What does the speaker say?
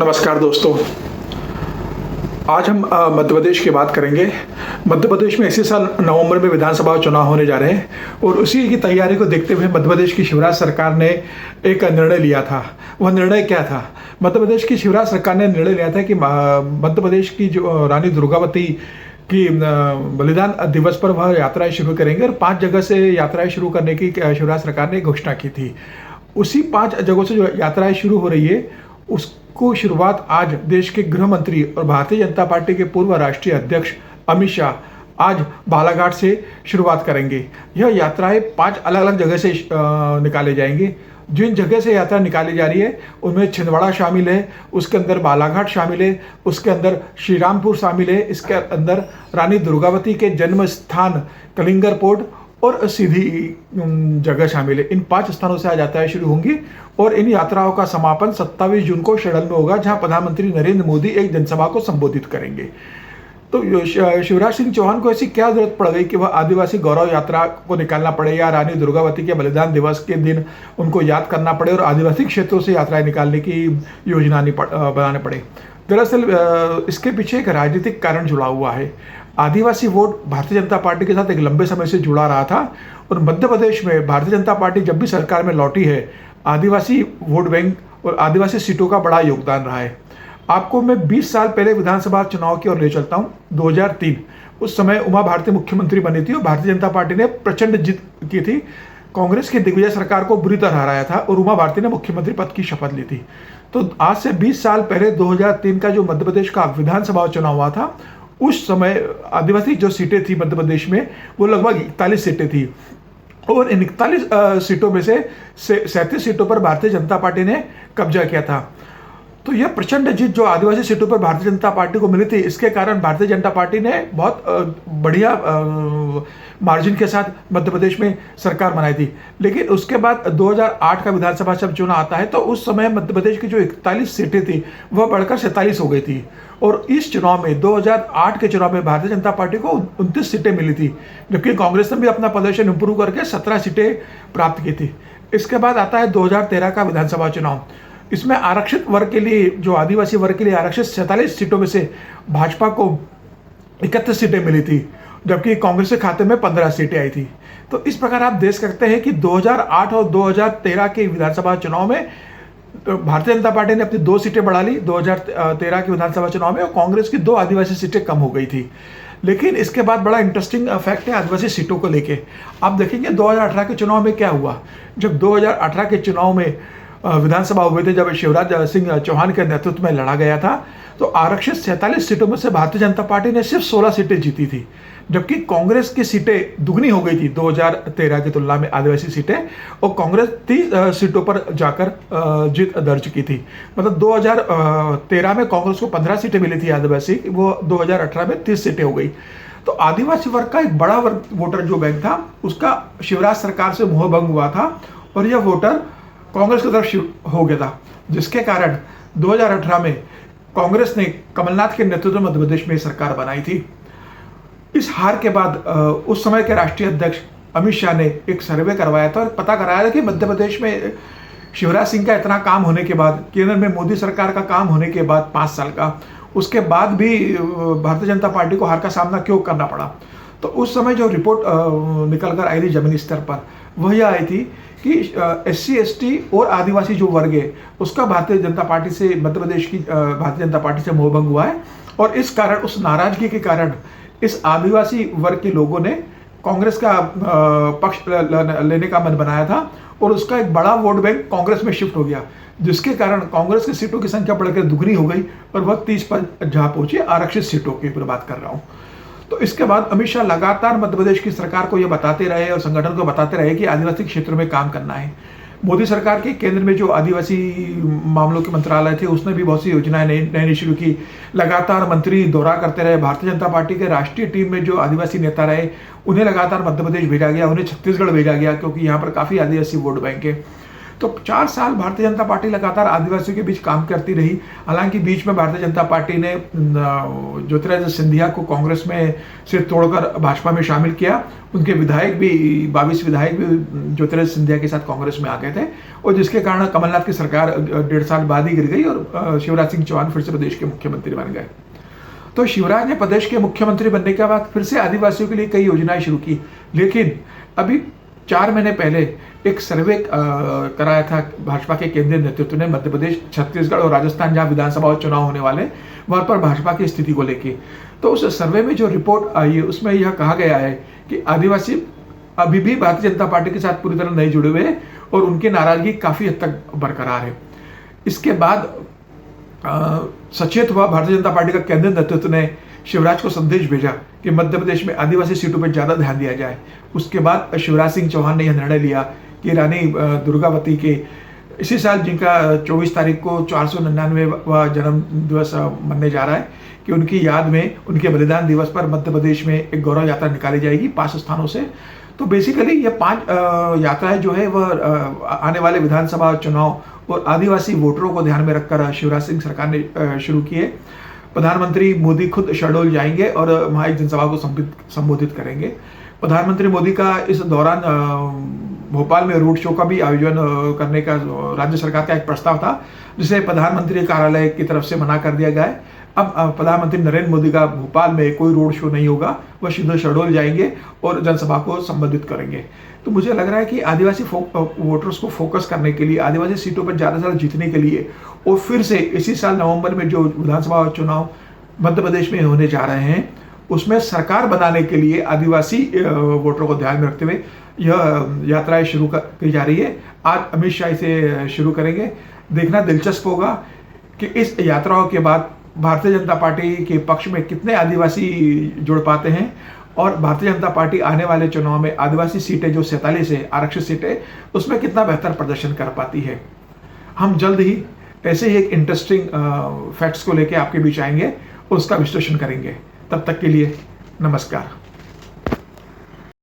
नमस्कार दोस्तों। आज हम मध्य प्रदेश की बात करेंगे। मध्य प्रदेश में इसी साल नवंबर में विधानसभा चुनाव होने जा रहे हैं और उसी की तैयारी को देखते हुए मध्य प्रदेश की शिवराज सरकार ने एक निर्णय लिया था। वह निर्णय क्या था? मध्य प्रदेश की शिवराज सरकार ने निर्णय लिया था कि मध्य प्रदेश की जो रानी दुर्गावती की बलिदान दिवस पर वह यात्राएं शुरू करेंगे और 5 जगह से यात्राएं शुरू करने की शिवराज सरकार ने घोषणा की थी। उसी 5 जगहों से जो यात्राएं शुरू हो रही है उसको शुरुआत आज देश के गृह मंत्री और भारतीय जनता पार्टी के पूर्व राष्ट्रीय अध्यक्ष अमित शाह आज बालाघाट से शुरुआत करेंगे। यह यात्राएं 5 अलग अलग जगह से निकाले जाएंगे। जिन जगह से यात्रा निकाली जा रही है उनमें छिंदवाड़ा शामिल है, उसके अंदर बालाघाट शामिल है, उसके अंदर श्रीरामपुर शामिल है, इसके अंदर रानी दुर्गावती के जन्म स्थान कलिंगर पोर्ट और सीधी जगह शामिल है। इन 5 स्थानों से आज यात्राएं शुरू होंगी और इन यात्राओं का समापन 27 जून को शड़ल में होगा, जहां प्रधानमंत्री नरेंद्र मोदी एक जनसभा को संबोधित करेंगे। तो शिवराज सिंह चौहान को ऐसी क्या जरूरत पड़ गई कि वह आदिवासी गौरव यात्रा को निकालना पड़े या रानी दुर्गावती के बलिदान दिवस के दिन उनको याद करना पड़े और आदिवासी क्षेत्रों से यात्राएं निकालने की योजना बनाने पड़े? दरअसल इसके पीछे एक राजनीतिक कारण जुड़ा हुआ है। आदिवासी वोट भारतीय जनता पार्टी के साथ एक लंबे समय से जुड़ा रहा था और मध्य प्रदेश में भारतीय जनता पार्टी जब भी सरकार में लौटी है, आदिवासी वोट बैंक और आदिवासी सीटों का बड़ा योगदान रहा है। आपको मैं 20 साल पहले विधानसभा चुनाव की ओर ले चलता हूँ। 2003 उस समय उमा भारती मुख्यमंत्री बनी थी और भारतीय जनता पार्टी ने प्रचंड जीत की थी। कांग्रेस की दिग्विजय सरकार को बुरी तरह हराया था और उमा भारती ने मुख्यमंत्री पद की शपथ ली थी। तो आज से 20 साल पहले 2003 का जो मध्य प्रदेश का विधानसभा चुनाव हुआ था, उस समय आदिवासी जो सीटें थी मध्य प्रदेश में वो लगभग 41 सीटें थी और इन 41 सीटों में से 37 सीटों पर भारतीय जनता पार्टी ने कब्जा किया था। तो यह प्रचंड जीत जो आदिवासी सीटों पर भारतीय जनता पार्टी को मिली थी, इसके कारण भारतीय जनता पार्टी ने बहुत बढ़िया मार्जिन के साथ मध्य प्रदेश में सरकार बनाई थी। लेकिन उसके बाद 2008 का विधानसभा जब चुनाव आता है तो उस समय मध्य प्रदेश की जो 41 सीटें थी वह बढ़कर 47 हो गई थी और इस चुनाव में 2008 के चुनाव में भारतीय जनता पार्टी को 29 सीटें मिली थी, जबकि कांग्रेस ने भी अपना प्रदर्शन इंप्रूव करके 17 सीटें प्राप्त की थी। इसके बाद आता है 2013 का विधानसभा चुनाव। इसमें आरक्षित वर्ग के लिए, जो आदिवासी वर्ग के लिए आरक्षित 47 सीटों में से भाजपा को 31 सीटें मिली थी, जबकि कांग्रेस के खाते में 15 सीटें आई थी। तो इस प्रकार आप देख सकते हैं कि 2008 और 2013 के विधानसभा चुनाव में भारतीय जनता पार्टी ने अपनी 2 सीटें बढ़ा ली 2013 के विधानसभा चुनाव में और कांग्रेस की 2 आदिवासी सीटें कम हो गई थी। लेकिन इसके बाद बड़ा इंटरेस्टिंग फैक्ट है आदिवासी सीटों को लेके। आप देखेंगे 2018 के चुनाव में क्या हुआ। जब 2018 के चुनाव में विधानसभा हुए थे, जब शिवराज सिंह चौहान के नेतृत्व में लड़ा गया था, तो आरक्षित 47 सीटों में से भारतीय जनता पार्टी ने सिर्फ 16 सीटें जीती थी, जबकि कांग्रेस की सीटें दुगनी हो गई थी 2013 की तुलना में आदिवासी सीटें, और कांग्रेस 30 सीटों पर जाकर जीत दर्ज की थी। मतलब 2013 में कांग्रेस को 15 सीटें मिली थी आदिवासी, वो 2018 में 30 सीटें हो गई। तो आदिवासी वर्ग का एक बड़ा वर्ग वोटर जो बैंक था उसका शिवराज सरकार से मोहभंग हुआ था और यह वोटर कांग्रेस की तरफ हो गया था, जिसके कारण 2018 में कांग्रेस ने कमलनाथ के नेतृत्व में मध्य प्रदेश में सरकार बनाई थी। इस हार के बाद उस समय के राष्ट्रीय अध्यक्ष अमित शाह ने एक सर्वे करवाया था और पता कराया था कि मध्य प्रदेश में शिवराज सिंह का इतना काम होने के बाद, केंद्र में मोदी सरकार का काम होने के बाद 5 साल का, उसके बाद भी भारतीय जनता पार्टी को हार का सामना क्यों करना पड़ा। तो उस समय जो रिपोर्ट निकल कर आई थी जमीनी स्तर पर, वह यह आई थी कि SC ST और आदिवासी जो वर्ग है उसका भारतीय जनता पार्टी से, मध्य प्रदेश की भारतीय जनता पार्टी से मोहभंग हुआ है और इस कारण, उस नाराजगी के कारण इस आदिवासी वर्ग के लोगों ने कांग्रेस का पक्ष लेने का मन बनाया था और उसका एक बड़ा वोट बैंक कांग्रेस में शिफ्ट हो गया, जिसके कारण कांग्रेस की सीटों की संख्या बढ़कर दुगनी हो गई और वह 30 पर जहां पहुंची, आरक्षित सीटों की बात कर रहा हूं। तो इसके बाद अमित शाह लगातार मध्य प्रदेश की सरकार को यह बताते रहे और संगठन को बताते रहे कि आदिवासी क्षेत्रों में काम करना है। मोदी सरकार के केंद्र में जो आदिवासी मामलों के मंत्रालय थे उसने भी बहुत सी योजनाएं नई शुरू की। लगातार मंत्री दौरा करते रहे। भारतीय जनता पार्टी के राष्ट्रीय टीम में जो आदिवासी नेता रहे उन्हें लगातार मध्य प्रदेश भेजा गया, उन्हें छत्तीसगढ़ भेजा गया, क्योंकि यहाँ पर काफ़ी आदिवासी वोट बैंक है। तो 4 साल भारतीय जनता पार्टी लगातार आदिवासियों के बीच काम करती रही। हालांकि बीच में भारतीय जनता पार्टी ने ज्योतिरादित्य सिंधिया को कांग्रेस में से तोड़कर भाजपा में शामिल किया। उनके विधायक भी 22 विधायक भी ज्योतिरादित्य सिंधिया के साथ कांग्रेस में आ गए थे, और जिसके कारण कमलनाथ की सरकार 1.5 साल बाद ही गिर गई और शिवराज सिंह चौहान फिर से प्रदेश के मुख्यमंत्री बन गए। तो शिवराज ने प्रदेश के मुख्यमंत्री बनने के बाद फिर से आदिवासियों के लिए कई योजनाएं शुरू की, लेकिन अभी 4 महीने पहले एक सर्वे कराया था भाजपा के केंद्रीय नेतृत्व ने मध्य प्रदेश, छत्तीसगढ़ और राजस्थान, जहां विधानसभा चुनाव होने वाले, वहां पर भाजपा की स्थिति को लेकर। तो उस सर्वे में जो रिपोर्ट आई है उसमें यह कहा गया है कि आदिवासी अभी भी भारतीय जनता पार्टी के साथ पूरी तरह नहीं जुड़े हुए और उनकी नाराजगी काफी हद तक बरकरार है। इसके बाद सचेत हुआ भारतीय जनता पार्टी का केंद्रीय नेतृत्व ने शिवराज को संदेश भेजा कि मध्य प्रदेश में आदिवासी सीटों पर ज्यादा ध्यान दिया जाए। उसके बाद शिवराज सिंह चौहान ने यह निर्णय लिया कि रानी दुर्गावती के इसी साल, जिनका 24 तारीख को 499वां जन्म दिवस मनने जा रहा है, कि उनकी याद में उनके बलिदान दिवस पर मध्य प्रदेश में एक गौरव यात्रा निकाली जाएगी 5 स्थानों से। तो बेसिकली ये 5 यात्राएं जो है वह आने वाले विधानसभा चुनाव और आदिवासी वोटरों को ध्यान में रखकर शिवराज सिंह सरकार ने शुरू की है। प्रधानमंत्री मोदी खुद शहडोल जाएंगे और वहाँ एक जनसभा को संबोधित करेंगे। प्रधानमंत्री मोदी का इस दौरान भोपाल में रोड शो का भी आयोजन करने का राज्य सरकार का एक प्रस्ताव था, जिसे प्रधानमंत्री कार्यालय की तरफ से मना कर दिया गया है। अब प्रधानमंत्री नरेंद्र मोदी का भोपाल में कोई रोड शो नहीं होगा, वह सीधे शहडोल जाएंगे और जनसभा को संबोधित करेंगे। तो मुझे लग रहा है कि आदिवासी वोटर्स को फोकस करने के लिए, आदिवासी सीटों पर ज़्यादा से ज़्यादा जीतने के लिए, और फिर से इसी साल नवंबर में जो विधानसभा चुनाव मध्य प्रदेश में होने जा रहे हैं, उसमें सरकार बनाने के लिए आदिवासी वोटरों को ध्यान में रखते हुए यह यात्राएं शुरू की जा रही है। आज अमित शाह इसे शुरू करेंगे। देखना दिलचस्प होगा कि इस यात्राओं के बाद भारतीय जनता पार्टी के पक्ष में कितने आदिवासी जुड़ पाते हैं, और भारतीय जनता पार्टी आने वाले चुनाव में आदिवासी सीटें जो 47 है आरक्षित सीटें, उसमें कितना बेहतर प्रदर्शन कर पाती है। हम जल्द ही ऐसे ही एक इंटरेस्टिंग फैक्ट्स को लेकर आपके बीच आएंगे और उसका विश्लेषण करेंगे। तब तक के लिए नमस्कार।